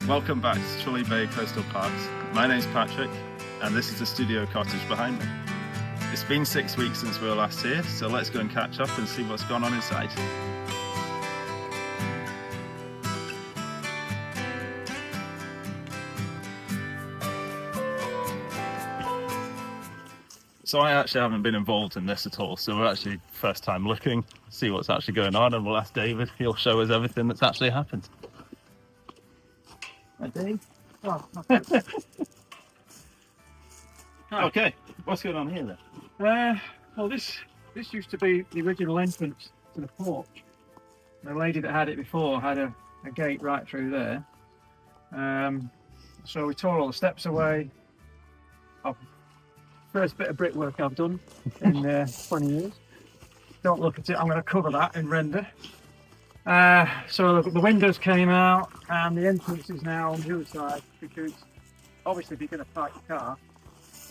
Welcome back to Tralee Bay Coastal Parks. My name's Patrick and this is the Studio Cottage behind me. It's been 6 weeks since we were last here, so let's go and catch up and see what's gone on inside. So I actually haven't been involved in this at all, so we're actually first time looking, see what's actually going on, and we'll ask David. He'll show us everything that's actually happened. Hi Dave. Oh, Okay, what's going on here then? well, this used to be the original entrance to the porch. The lady that had it before had a gate right through there. So we tore all the steps away. First bit of brickwork I've done in 20 years. Don't look at it, I'm going to cover that in render. So the windows came out and the entrance is now on the other side, because obviously if you're going to park your car,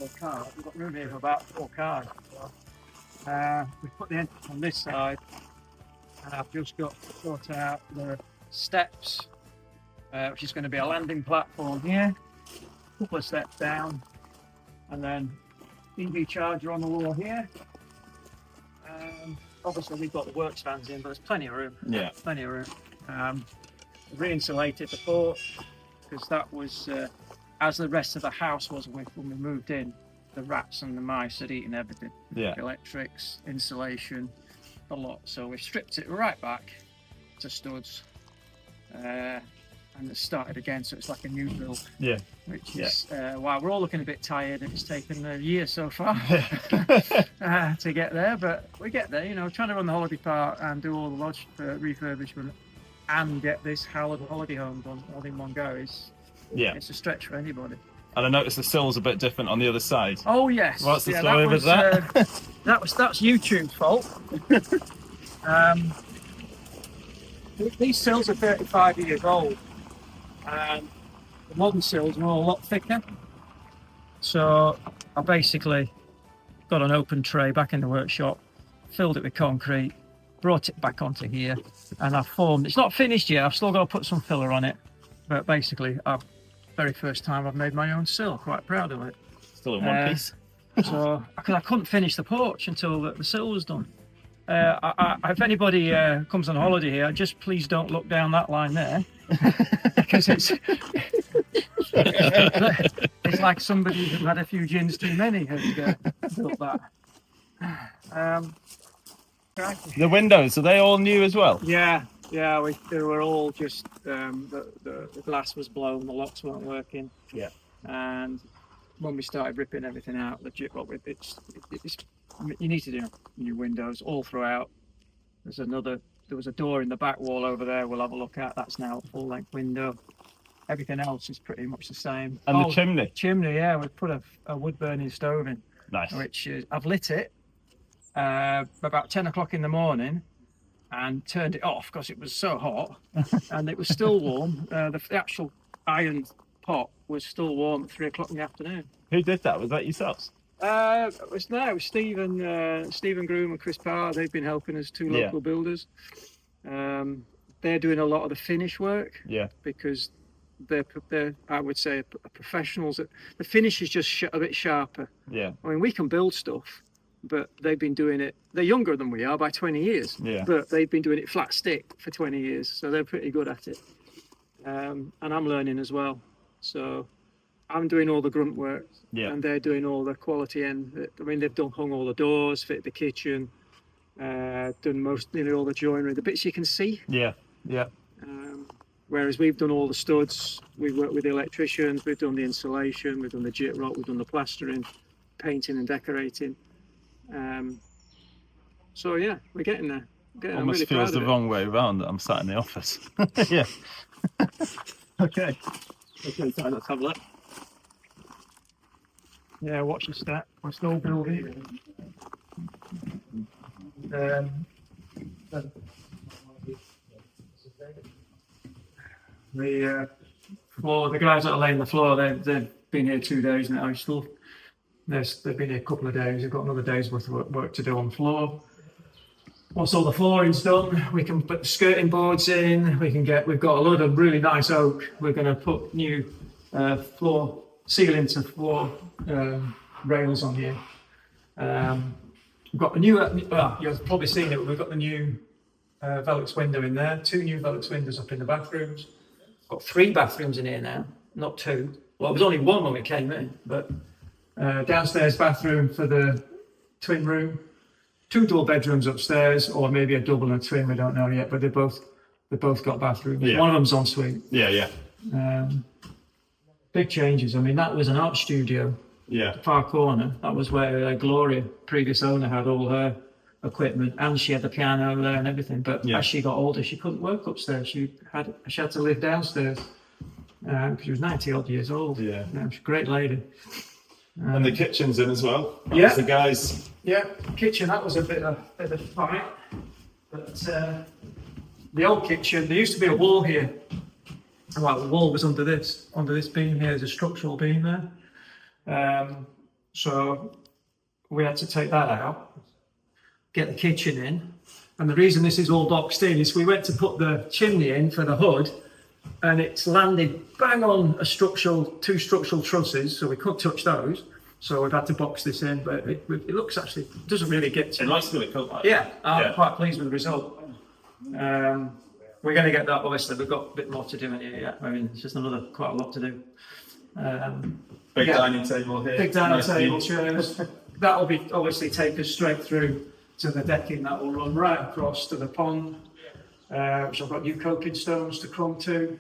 you've got room here for about 4 cars. So, we've put the entrance on this side, and I've just got to sort out the steps, which is going to be a landing platform here, a couple of steps down, and then EV charger on the wall here. Obviously we've got the work stands in, but there's plenty of room. Yeah. Plenty of room. Re-insulated the porch, because that was, as the rest of the house was when we moved in, the rats and the mice had eaten everything. Yeah. Electrics, insulation, a lot. So we stripped it right back to studs, and it started again, so it's like a new build. Yeah. Which is why we're all looking a bit tired, and it's taken a year so far to get there, but we get there. You know, trying to run the holiday park and do all the lodge refurbishment and get this holiday home done all in one go is it's a stretch for anybody. And I noticed the sill's a bit different on the other side. Oh yes. What's the story with that? That's YouTube's fault. These sills are 35 years old, and the modern sills are all a lot thicker. So I basically got an open tray back in the workshop, filled it with concrete, brought it back onto here, and I've formed. It's not finished yet. I've still got to put some filler on it, but basically, very first time I've made my own sill. Quite proud of it. Still in one piece. So because I couldn't finish the porch until the sill was done. If anybody comes on holiday here, just please don't look down that line there, because it's like somebody who had a few gins too many has built that. Right. The windows, are they all new as well? Yeah, they were all just the glass was blown, the locks weren't working. Yeah. And when we started ripping everything out, you need to do new windows all throughout. There was a door in the back wall over there we'll have a look at. That's now a full length window. Everything else is pretty much the same. And the chimney? Chimney, yeah, we put a wood burning stove in. Nice. Which I've lit it about 10 o'clock in the morning and turned it off because it was so hot and it was still warm. The actual iron pot was still warm at 3 o'clock in the afternoon. Who did that? Was that yourselves? It was Stephen Groom and Chris Parr. They've been helping us, two local builders. They're doing a lot of the finish work. Yeah. Because they're I would say professionals. The finish is just a bit sharper. Yeah. I mean, we can build stuff, but they've been doing it. They're younger than we are by 20 years. Yeah. But they've been doing it flat stick for 20 years, so they're pretty good at it. And I'm learning as well. So I'm doing all the grunt work, and they're doing all the quality end. I mean, they've hung all the doors, fit the kitchen, done nearly all the joinery, the bits you can see. Yeah. Whereas we've done all the studs, we've worked with the electricians, we've done the insulation, we've done the jit rock, we've done the plastering, painting and decorating. So yeah, we're getting there. Almost really feels the wrong way around that I'm sat in the office. Yeah. Okay, so let's have a look. Yeah, watch your step. We're still building. The guys that are laying the floor, they've been here 2 days now. They've been here a couple of days. They've got another day's worth of work to do on the floor. once all the flooring's done, we can put skirting boards in. We've got a load of really nice oak. We're going to put new floor ceiling to floor rails on here. We've got the new. You've probably seen it. We've got the new Velux window in there. 2 new Velux windows up in the bathrooms. Got 3 bathrooms in here now, not 2. Well, it was only 1 when we came in, but downstairs bathroom for the twin room. 2 double bedrooms upstairs, or maybe a double and a twin. We don't know yet, but they've both got bathrooms. Yeah. One of them's en suite. Yeah. Big changes. I mean, that was an art studio. Yeah. The far corner. That was where Gloria, previous owner, had all her equipment, and she had the piano over there and everything. But as she got older, she couldn't work upstairs. She had to live downstairs because she was 90-odd years old. Yeah. She's a great lady. And the kitchen's in as well. Yeah. The guys. Yeah, kitchen. That was a bit of a fight. But the old kitchen, there used to be a wall here. Well, the wall was under this beam here. There's a structural beam there. So we had to take that out, get the kitchen in. And the reason this is all boxed in is we went to put the chimney in for the hood, and it's landed bang on 2 structural trusses, so we couldn't touch those. So we've had to box this in, but it looks actually, doesn't really get to. It looks really cool. Yeah, I'm quite pleased with the result. We're going to get that, obviously. We've got a bit more to do in here yet. I mean, it's just quite a lot to do. Big dining table here. Big dining table, chairs. That'll be obviously take us straight through to the decking that will run right across to the pond, which I've got new coping stones to come to.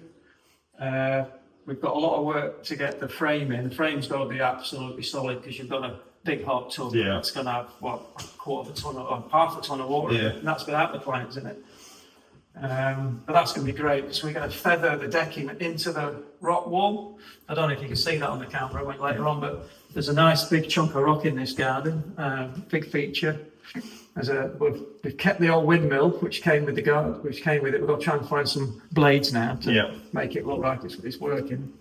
We've got a lot of work to get the frame in. The frame's got to be absolutely solid because you've got a big hot tub that's going to have, a quarter of a ton or half a ton of water in it, and that's without the planks in it. But that's going to be great. So we're going to feather the decking into the rock wall. I don't know if you can see that on the camera later on, but there's a nice big chunk of rock in this garden, big feature. We've kept the old windmill, which came with the garden, which came with it. We've got to try and find some blades now to make it look like it's working.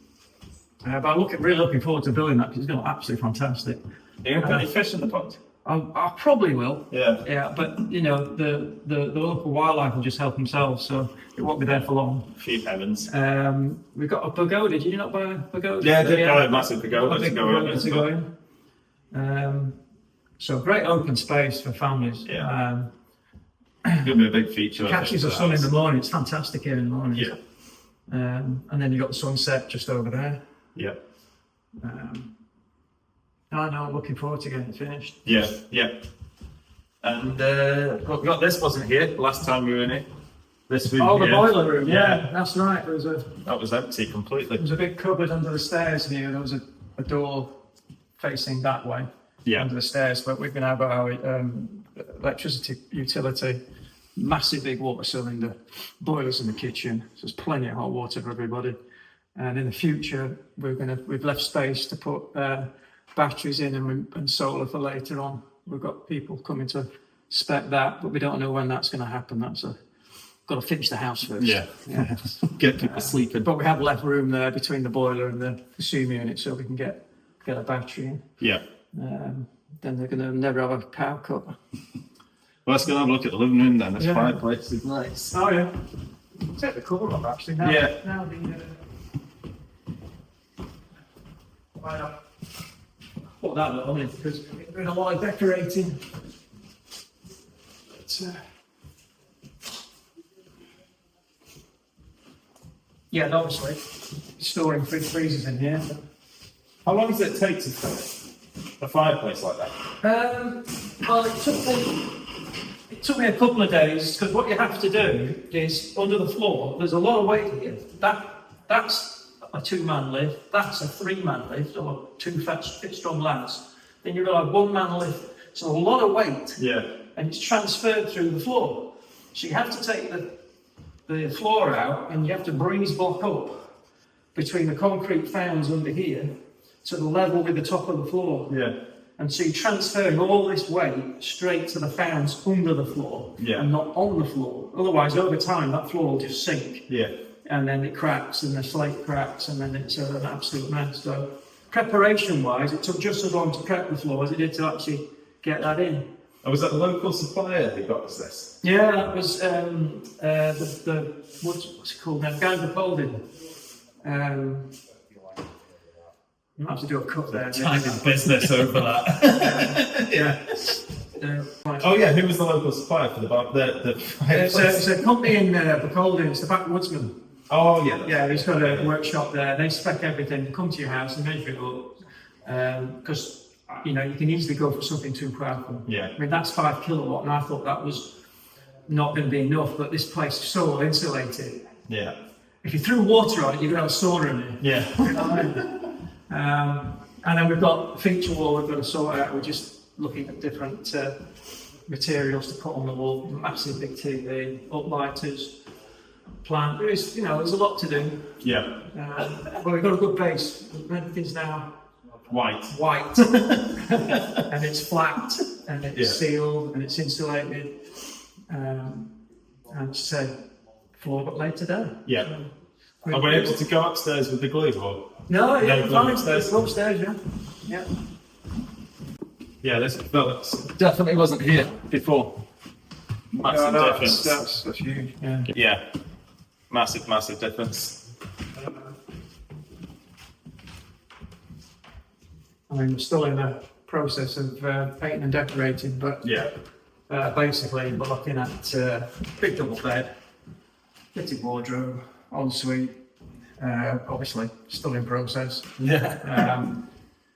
But I'm really looking forward to building that because it's going to be absolutely fantastic. Are you going to put any fish in the pond? I probably will. Yeah. But the local wildlife will just help themselves, so it won't be there for long. Few heavens. We've got a pagoda. Did you not buy a pagoda? Yeah, I did buy a massive pagoda to go in. So great open space for families. Yeah. It's going to be a big feature. Catches the sun in the morning. It's fantastic here in the morning. Yeah. And then you've got the sunset just over there. Yeah. I'm looking forward to getting it finished. Yeah. And we got this, wasn't here last time we were in it. This room the boiler room. Yeah, that's right. That was empty completely. There was a big cupboard under the stairs here. There was a door facing that way. Under the stairs, but we're going to have our electricity utility, massive big water cylinder, boilers in the kitchen, so there's plenty of hot water for everybody. And in the future, we've left space to put batteries in and solar for later on. We've got people coming to spec that, but we don't know when that's going to happen. Got to finish the house first. Yeah. Get people sleeping. But we have left room there between the boiler and the consumer unit, so we can get a battery in. Yeah. Then they're going to never have a power cut. Well, let's go and have a look at the living room then. This fireplace is nice. Oh, yeah. Take the cover off, actually. Now why not put that on it, because we're doing a lot of decorating. And obviously, storing fridge freezers in here. How long does it take to fill a fireplace like that? Well, it took me a couple of days, because what you have to do is, under the floor, there's a lot of weight here. That's a 2-man lift, that's a 3-man lift, or 2 fit strong lads. Then you've got a 1-man lift, so a lot of weight, and it's transferred through the floor. So you have to take the floor out, and you have to breeze block up between the concrete founds under here to the level with the top of the floor. And so you're transferring all this weight straight to the founds under the floor and not on the floor. Otherwise, over time, that floor will just sink. And then it cracks, and the slate cracks, and then it's an absolute mess. So preparation-wise, it took just as long to prep the floor as it did to actually get that in. And was that the local supplier who got us this? Yeah, that was what's it called now? Guy Holding. You might have to do a cut there. Time in business over that. Yeah. Oh yeah, who was the local supplier for the it's a company in Bucholden, it's the Backwoodsman. Oh yeah. Yeah, he's got a workshop there. They spec everything, come to your house and measure it up. Because you can easily go for something too powerful. Yeah. I mean that's 5 kilowatt, and I thought that was not going to be enough. But this place is so well insulated. Yeah. If you threw water on it, you could have a sauna in it. Yeah. And then we've got a feature wall we've got to sort out. We're just looking at different materials to put on the wall. Massive big TV, uplighters, plant. There's a lot to do. Yeah. But we've got a good base. Everything's now White. And it's flat, and it's sealed, and it's insulated. And so floor got laid today. Yeah. Are we able to go upstairs with the glue, or? No, yeah, glue upstairs, yeah. Yeah, this definitely wasn't here before. Massive difference. That's huge. Yeah. Yeah. Massive difference. I mean, we're still in the process of painting and decorating, but basically we're looking at big double bed, fitted wardrobe, ensuite, obviously still in process. Yeah.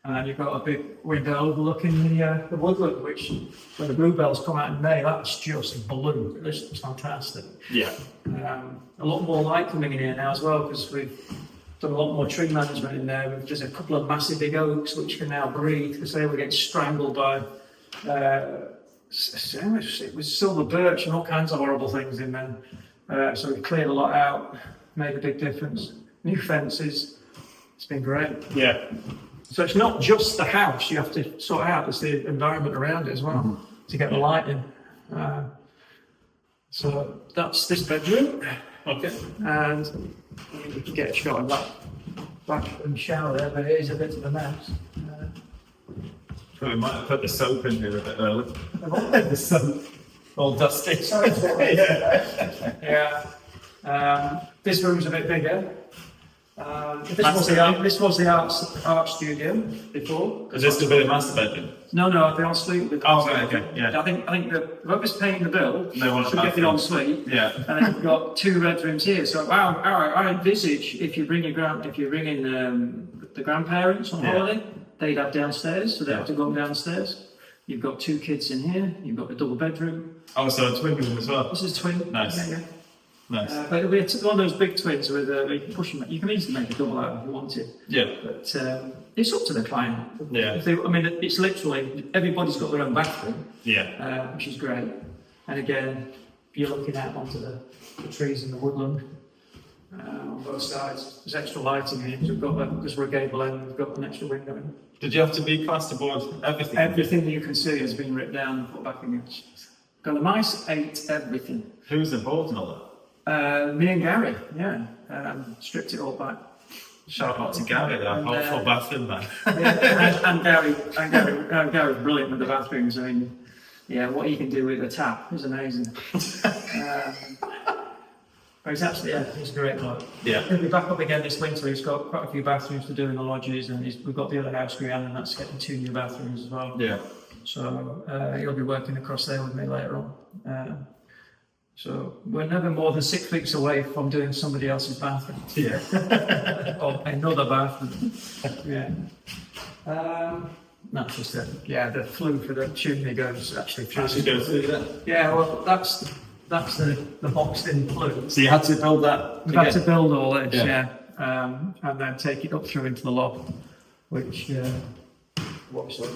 And then you've got a big window overlooking the woodland, which when the bluebells come out in May, that's just blue. It's fantastic. Yeah. A lot more light coming in here now as well, because we've done a lot more tree management in there. We've just a couple of massive big oaks which can now breathe, because they were getting strangled by it was silver birch and all kinds of horrible things in there. So we've cleared a lot out, made a big difference. New fences, it's been great. Yeah. So it's not just the house you have to sort out, it's the environment around it as well, to get the light in. So that's this bedroom. Okay. And you can get a shot of that bathroom shower there, but it is a bit of a mess. So we might have put the soap in here a bit early. The soap, all dusty. Yeah. This room's a bit bigger. This was the art studio before. Is this to be the master bedroom? No, the ensuite. Oh, right, okay, yeah. I think whoever's paying the bill they want should get the ensuite. Yeah. And then you've got 2 bedrooms here. So I envisage if you're bringing the grandparents on holiday, they'd have downstairs, so they have to go downstairs. You've got 2 kids in here. You've got the double bedroom. Oh, so a twin room as well. This is twin. Nice. Yeah. Nice. But it'll be one of those big twins with you can push them. You can easily make a double out if you wanted. Yeah. But it's up to the client. Yeah. It's literally everybody's got their own bathroom. Yeah. Which is great. And again, you're looking out onto the trees in the woodland on both sides. There's extra lighting here because we're a gable end. We've got an extra window in. Did you have to be plasterboard everything? Everything that you can see has been ripped down and put back in. The mice ate everything. Who's involved in all that? Me and Gary, stripped it all back. Shout out to Gary, that awful bathroom man. And Gary's brilliant with the bathrooms. I mean, what he can do with a tap is amazing. But it's actually, he's a great bloke. Yeah. He'll be back up again this winter. He's got quite a few bathrooms to do in the lodges, and we've got the other house we and that's getting 2 new bathrooms as well. Yeah. So he'll be working across there with me later on. So we're never more than 6 weeks away from doing somebody else's bathroom. Yeah. Or another bathroom. Yeah. That's just it. Yeah, the flue for the chimney goes actually through. Yeah, well, that's the boxed in flue. So you had to build that? We had to build all this, and then take it up through into the loft, which obviously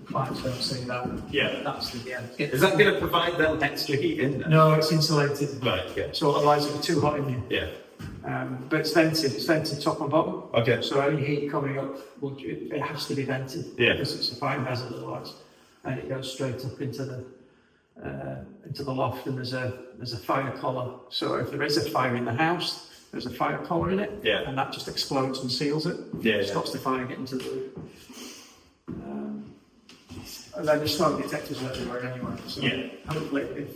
clients don't see that. Yeah. That's the end. Is that going to provide them extra heat in there? No, it's insulated. Right, yeah. So otherwise it'd be too hot in here. Yeah. But it's vented top and bottom. Okay. So any heat coming up, it has to be vented. Yeah. Because it's a fire hazard otherwise. And it goes straight up into the loft, and there's a fire collar. So if there is a fire in the house, there's a fire collar in it. Yeah. And that just explodes and seals it. Yeah. Stops the fire getting to the roof. And then there's smoke detectors everywhere anyway. So hopefully,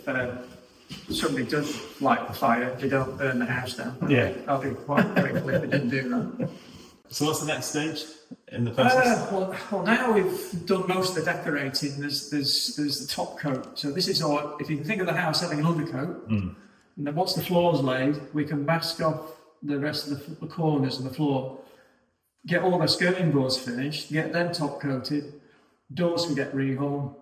if somebody does light the fire, they don't burn the house down. Yeah. I'll be quite grateful if they didn't do that. So what's the next stage in the process? Well, now we've done most of the decorating. There's the top coat. So this is all. If you can think of the house having an undercoat, and then once the floor's laid, we can mask off the rest of the corners of the floor. Get all the skirting boards finished. Get them top coated. Doors can get rehung.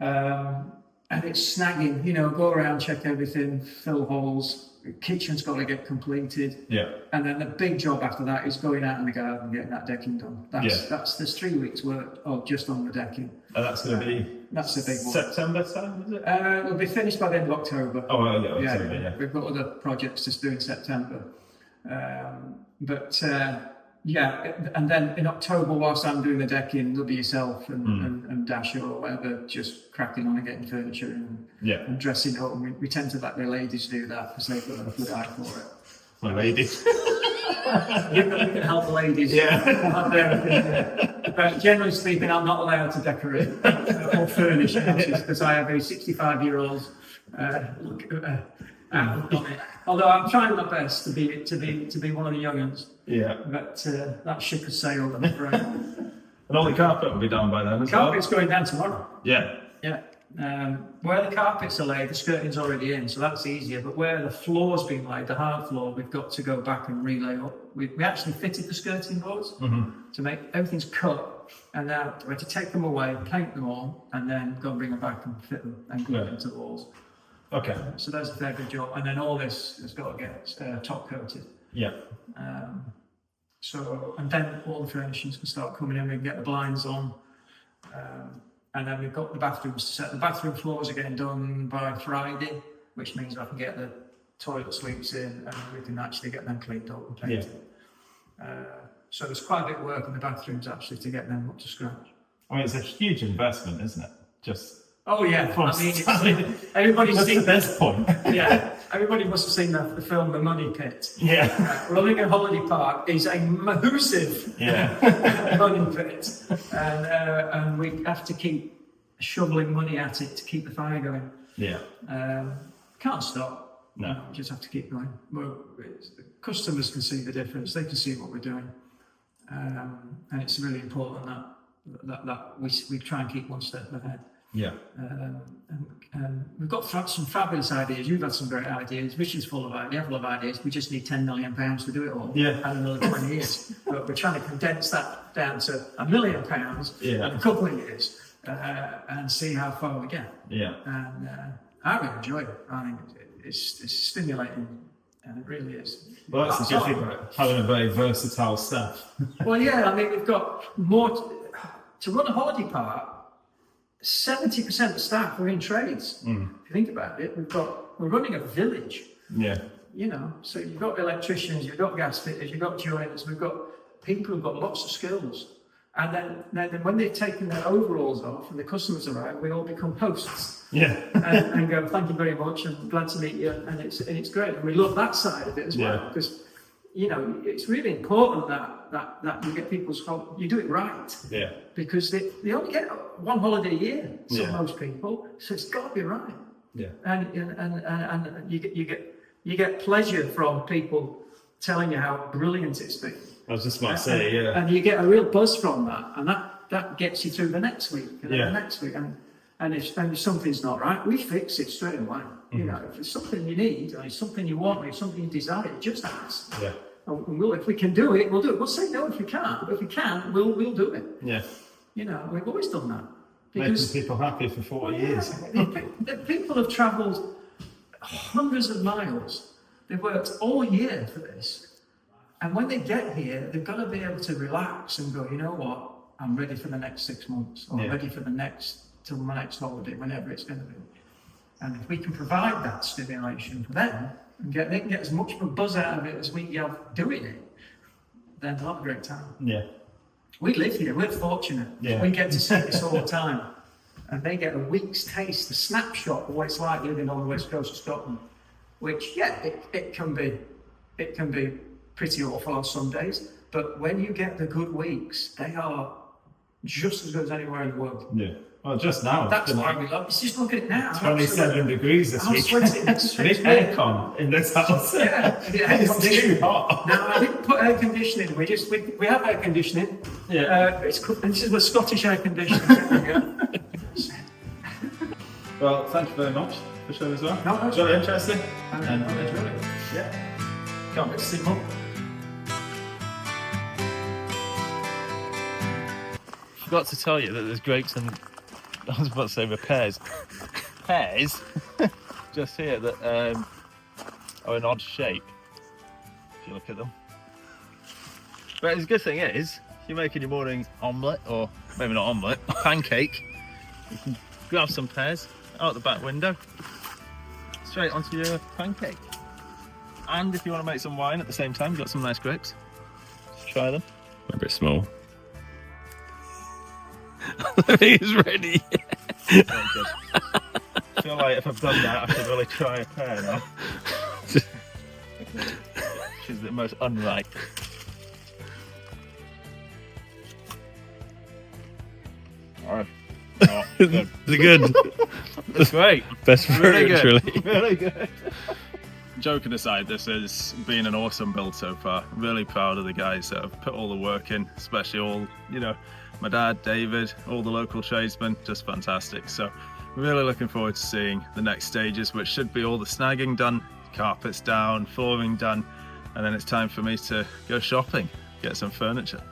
And it's snagging. Go around, check everything, fill holes. The kitchen's got to get completed. Yeah. And then the big job after that is going out in the garden and getting that decking done. There's 3 weeks work just on the decking. And that's going to be that's a big one. September time, is it? It'll be finished by the end of October. Oh, yeah, October, yeah. We've got other projects to do in September. And then in October, whilst I'm doing the decking, there'll be yourself and Dasher or whatever, just cracking on and getting furniture and dressing up. And we tend to let the ladies do that because they've got a good eye for it. My ladies. We can help the ladies. But generally speaking, I'm not allowed to decorate or furnish houses because I have a 65-year-old outlook on it. Although I'm trying my best to be one of the young uns. Yeah. But that ship has sailed, I'm afraid. And all the carpet will be done by then as well? Carpet's going down tomorrow. Yeah. Yeah. Where the carpets are laid, the skirting's already in, so that's easier. But where the floor's been laid, the hard floor, we've got to go back and relay up. We actually fitted the skirting boards to make everything's cut, and now we have to take them away, paint them all, and then go and bring them back and fit them and glue them into the walls. Okay. So that's a fair good job, and then all this has got to get top coated. Yeah. And then all the furnishings can start coming in. We can get the blinds on. And then we've got the bathrooms to set. The bathroom floors are getting done by Friday, which means I can get the toilet suites in and we can actually get them cleaned up and painted. So there's quite a bit of work in the bathrooms actually to get them up to scratch. I mean, it's a huge investment, isn't it? Oh yeah, everybody's That's seen the best point. Everybody must have seen the film The Money Pit. Yeah. Running a holiday park is a massive money pit, and we have to keep shoveling money at it to keep the fire going. Yeah. Can't stop. No. We just have to keep going. Customers can see the difference. They can see what we're doing, and it's really important that we try and keep one step ahead. Yeah. And we've got some fabulous ideas. You've had some great ideas. Richard's full of ideas. We just need £10 million to do it all. Yeah. And another 20 years. But we're trying to condense that down to £1 million in a couple of years and see how far we get. Yeah. And I really enjoy it. I think it's stimulating. And it really is. Well, that's the good thing about having a very versatile staff. Well, yeah. I mean, we've got more to run a holiday park. 70% of the staff are in trades. If you think about it, we're running a village. Yeah. So you've got electricians, you've got gas fitters, you've got joiners, we've got people who've got lots of skills. And then when they've taken their overalls off and the customers arrive, we all become hosts. Yeah. and go, thank you very much, I'm glad to meet you, and it's great. And we love that side of it as well, because it's really important that you get you do it right. Yeah. Because they only get one holiday a year, most people, so it's got to be right. Yeah. And you get pleasure from people telling you how brilliant it's been. I was just about to say, yeah. And you get a real buzz from that, and that gets you through the next week and the next week. And if something's not right, we fix it straight away. If it's something you need, or it's something you want, or it's something you desire, just ask. Yeah. And if we can do it, we'll do it. We'll say no if we can't, but if we can, we'll do it. Yeah. We've always done that. Making people happy for 40 years. The people have travelled hundreds of miles. They've worked all year for this. And when they get here, they've got to be able to relax and go, you know what, I'm ready for the next 6 months, or ready for till my next holiday, whenever it's going to be. And if we can provide that stimulation for them, and they can get as much of a buzz out of it as we have doing it, then they'll have a great time. Yeah. We live here, we're fortunate. Yeah. We get to see this all the time. And they get a week's taste, a snapshot of what it's like living on the west coast of Scotland. Which, it can be pretty awful on some days. But when you get the good weeks, they are just as good as anywhere in the world. Yeah. Well, just now. That's why we love it. Just look at it now. 27 degrees this week. Sweating. It's aircon in this house. Yeah, It's too hot. No, I didn't put air conditioning. We have air conditioning. Yeah. This is the Scottish air conditioning. Well, thank you very much for showing as well. No, it's really interesting. And I enjoyed it. Yeah. Can't wait to see more. Forgot to tell you that there's grapes and I was about to say pears. Pears just here that are an odd shape if you look at them. But the good thing is, if you're making your morning omelette, or maybe not omelette, pancake, you can grab some pears out the back window, straight onto your pancake. And if you want to make some wine at the same time, you've got some nice grapes. Just try them. A bit small. I think it's ready. Very good. I feel like if I've done that, I should really try a pear now. Which is the most unripe. Oh, good. Is it good? It's great. Best Really fruit, good. really. Really good. Joking aside, this has been an awesome build so far. Really proud of the guys that have put all the work in, especially all, my dad, David, all the local tradesmen, just fantastic. So really looking forward to seeing the next stages, which should be all the snagging done, carpets down, flooring done, and then it's time for me to go shopping, get some furniture.